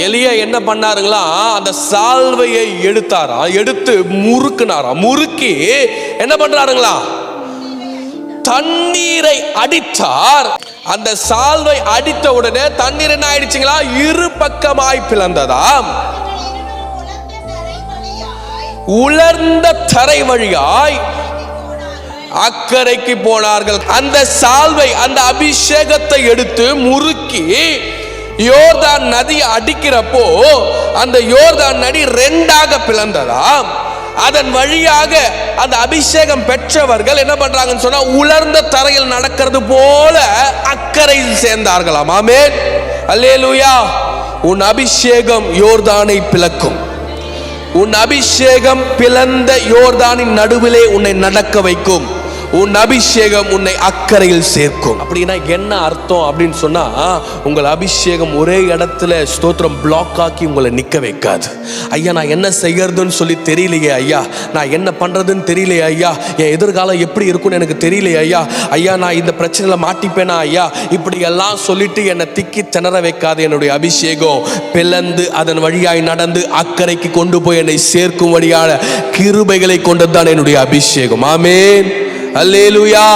எலியா என்ன பண்ணாருங்களா, அந்த சால்வையை எடுத்தாரா, எடுத்து முறுக்குனாரா, முறுக்கி என்ன பண்றாருங்களா, தண்ணீரை அடித்தார். அந்த சால்வை அடித்த உடனே தண்ணீர் என்ன ஆயிடுச்சுங்களா, இரு பக்கமாய் பிளந்ததாம். உலர்ந்த தரை வழியாய் அக்கறைக்கு போனார்கள். அந்த சால்வை, அந்த அபிஷேகத்தை எடுத்து முறுக்கி யோர்தான் நதி அடிக்கிறப்போ அந்த யோர்தான் நதி ரெண்டாக பிளந்ததாம். அதன் வழியாக அந்த அபிஷேகம் பெற்றவர்கள் என்ன பண்றாங்கன்னு சொன்னா, உலர்ந்த தரையில் நடக்கிறது போல அக்கறையில் சேர்ந்தார்களாம். ஆமென், அல்லேலூயா. உன் அபிஷேகம் யோர்தானை பிளக்கும். உன் அபிஷேகம் பிளந்த யோர்தானின் நடுவிலே உன்னை நடக்க வைக்கும். உன் அபிஷேகம் உன்னை அக்கறையில் சேர்க்கும். அப்படின்னா என்ன அர்த்தம் அப்படின்னு சொன்னா, உங்கள் அபிஷேகம் ஒரே இடத்துல ஸ்தோத்திரம் பிளாக் ஆக்கி உங்களை நிக்க வைக்காது. ஐயா நான் என்ன செய்யறதுன்னு சொல்லி தெரியலையே ஐயா, நான் என்ன பண்றதுன்னு தெரியலையே ஐயா, என் எதிர்காலம் எப்படி இருக்குன்னு எனக்கு தெரியலையே ஐயா, ஐயா நான் இந்த பிரச்சனையில மாட்டிப்பேனா ஐயா, இப்படி எல்லாம் சொல்லிட்டு என்னை திக்கி திணற வைக்காது. என்னுடைய அபிஷேகம் பிளந்து அதன் வழியாய் நடந்து அக்கறைக்கு கொண்டு போய் என்னை சேர்க்கும் வழியான கிருபைகளை கொண்டதுதான் என்னுடைய அபிஷேகம். ஆமென், அல்லேலூயா.